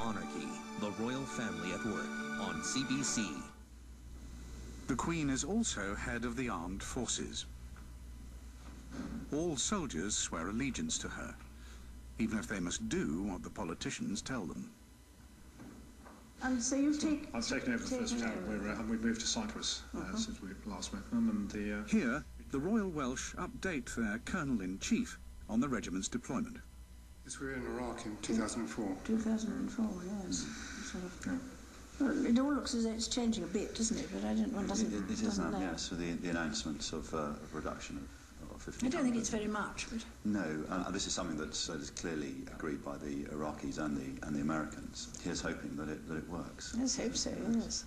Monarchy, the royal family at work on CBC. The Queen is also head of the armed forces. All soldiers swear allegiance to her, even if they must do what the politicians tell them. And so you've I've taken over the first town. We've moved to Cyprus since we last met them. And Here, the Royal Welsh update their Colonel-in-Chief on the regiment's deployment. Yes, we were in Iraq in 2004. 2004, yes. Sort of. Well, it all looks as though it's changing a bit, doesn't it? But I don't. One doesn't. It is now, know. yes, with the announcements of reduction of 50. I don't think it's very much, but no, and this is something that is clearly agreed by the Iraqis and the Americans. Here's hoping that it works. Let's hope so. Yes.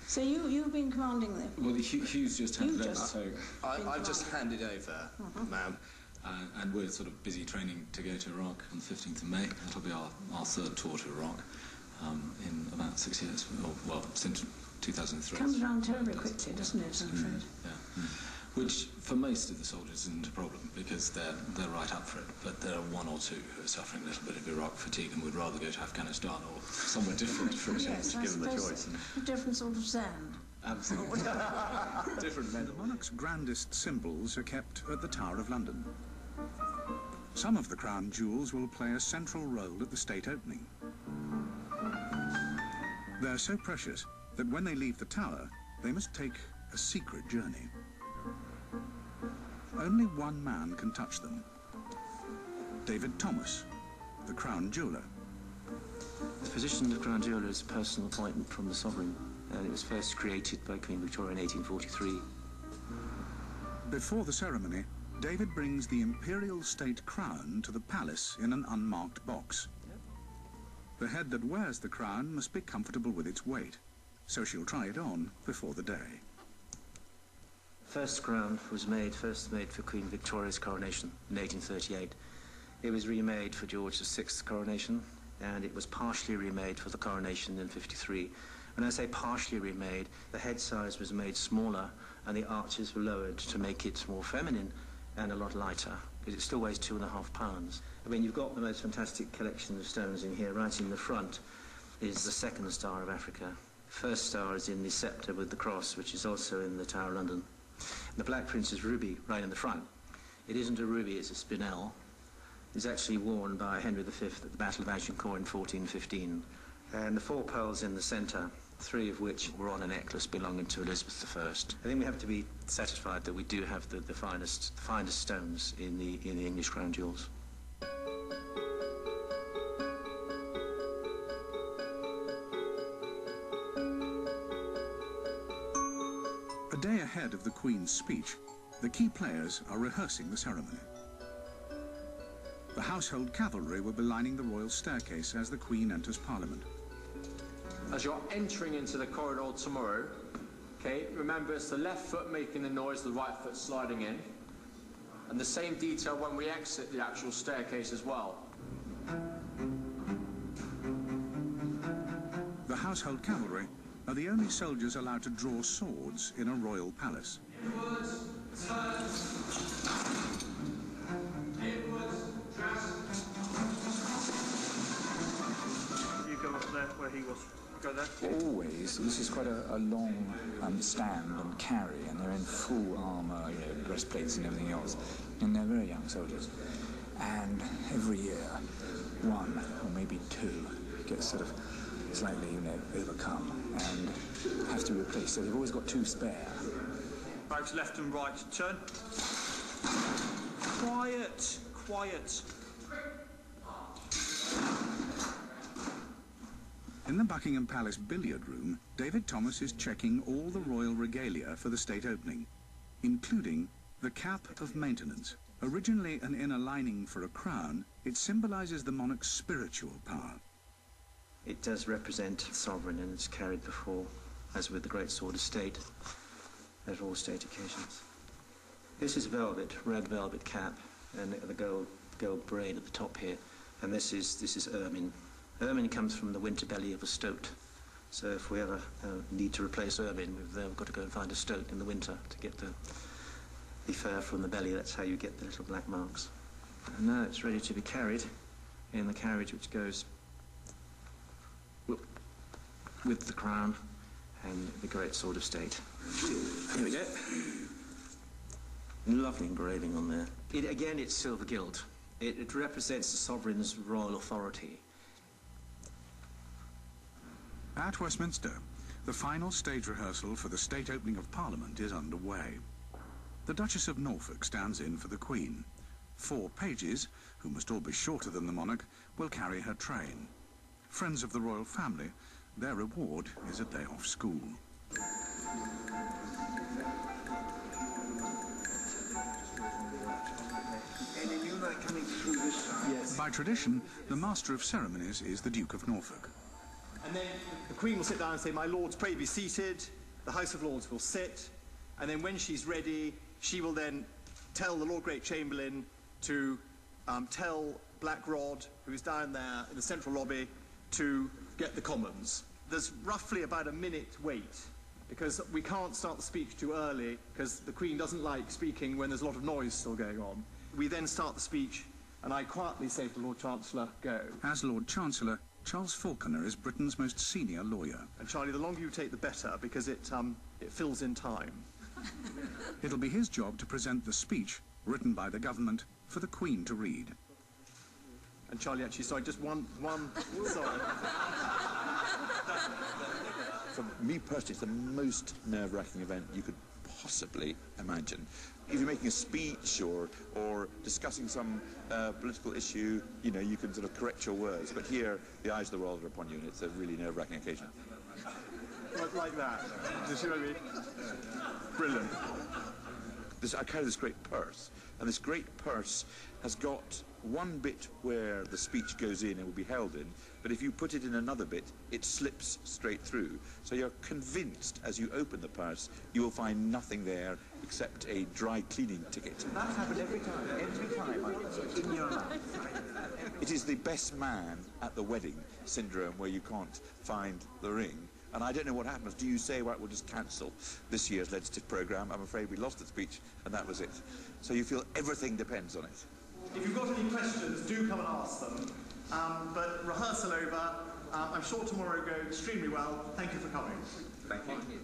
So you've been commanding them. Well, Hugh's just handed over. So I've just handed over, ma'am. And we're sort of busy training to go to Iraq on the 15th of May. It'll be our third tour to Iraq in about 6 years, well, since 2003. Comes around terribly quickly, doesn't it, I'm afraid? Yeah. Which, for most of the soldiers, isn't a problem, because they're right up for it. But there are one or two who are suffering a little bit of Iraq fatigue and would rather go to Afghanistan or somewhere different for a change, Yes, given the choice. A different sort of sand. Absolutely. Different men. The monarch's grandest symbols are kept at the Tower of London. Some of the crown jewels will play a central role at the state opening. They're so precious that when they leave the tower, they must take a secret journey. Only one man can touch them. David Thomas, the crown jeweller. The position of crown jeweller is a personal appointment from the sovereign, and it was first created by Queen Victoria in 1843. Before the ceremony, David brings the imperial state crown to the palace in an unmarked box. The head that wears the crown must be comfortable with its weight, so she'll try it on before the day. First crown was first made for Queen Victoria's coronation in 1838. It was remade for George VI's coronation, and it was partially remade for the coronation in 53. When I say partially remade, the head size was made smaller and the arches were lowered to make it more feminine and a lot lighter, because it still weighs 2.5 pounds. I mean, you've got the most fantastic collection of stones in here. Right in the front is the second star of Africa. First star is in the sceptre with the cross, which is also in the Tower of London. And the Black Prince's ruby right in the front. It isn't a ruby, it's a spinel. It's actually worn by Henry V at the Battle of Agincourt in 1415. And the 4 pearls in the centre, 3 of which were on a necklace belonging to Elizabeth I. I think we have to be satisfied that we do have the finest stones in the English crown jewels. A day ahead of the Queen's speech, the key players are rehearsing the ceremony. The household cavalry will be lining the royal staircase as the Queen enters Parliament. As you're entering into the corridor tomorrow, okay, remember it's the left foot making the noise, the right foot sliding in. And the same detail when we exit the actual staircase as well. The household cavalry are the only soldiers allowed to draw swords in a royal palace. you go up there where he was. Go there. Always, this is quite a long stand and carry, and they're in full armour, you know, breastplates and everything else, and they're very young soldiers. And every year, 1 or maybe 2 get sort of slightly, you know, overcome and have to be replaced. So they've always got 2 spare. Both left and right. Turn. Quiet. Quiet. In the Buckingham Palace billiard room, David Thomas is checking all the royal regalia for the state opening, including the cap of maintenance. Originally an inner lining for a crown, it symbolises the monarch's spiritual power. It does represent the sovereign, and it's carried before, as with the Great Sword of State, at all state occasions. This is velvet, red velvet cap, and the gold braid at the top here. And this is ermine. Ermine comes from the winter belly of a stoat. So if we ever need to replace ermine, we've got to go and find a stoat in the winter to get the fur from the belly. That's how you get the little black marks. And now it's ready to be carried in the carriage which goes with the crown and the great sword of state. Here we go. Lovely engraving on there. Again, it's silver gilt. It represents the sovereign's royal authority. At Westminster, the final stage rehearsal for the state opening of Parliament is underway. The Duchess of Norfolk stands in for the Queen. 4 pages, who must all be shorter than the monarch, will carry her train. Friends of the royal family, their reward is a day off school. Yes. By tradition, the Master of Ceremonies is the Duke of Norfolk. And then the Queen will sit down and say, "My lords, pray be seated." The House of Lords will sit. And then when she's ready, she will then tell the Lord Great Chamberlain to tell Black Rod, who is down there in the central lobby, to get the Commons. There's roughly about a minute wait, because we can't start the speech too early, because the Queen doesn't like speaking when there's a lot of noise still going on. We then start the speech, and I quietly say to the Lord Chancellor, "Go." As Lord Chancellor, Charles Falconer is Britain's most senior lawyer. And Charlie, the longer you take, the better, because it fills in time. It'll be his job to present the speech, written by the government, for the Queen to read. And Charlie, actually, sorry, just one, sorry. For me personally, it's the most nerve-wracking event you could possibly imagine. If you're making a speech or discussing some political issue, you know, you can sort of correct your words. But here, the eyes of the world are upon you, and it's a really nerve-wracking occasion. Like that. Do you see what I mean? Brilliant. I carry this great purse, and this great purse has got one bit where the speech goes in and will be held in, but if you put it in another bit, it slips straight through. So you're convinced as you open the purse, you will find nothing there except a dry cleaning ticket. That's happened every time, in your life. It is the best man at the wedding syndrome where you can't find the ring. And I don't know what happens. Do you say, right, we'll just cancel this year's legislative programme? I'm afraid we lost the speech, and that was it. So you feel everything depends on it. If you've got any questions, do come and ask them. But rehearsal over. I'm sure tomorrow will go extremely well. Thank you for coming. Thank you.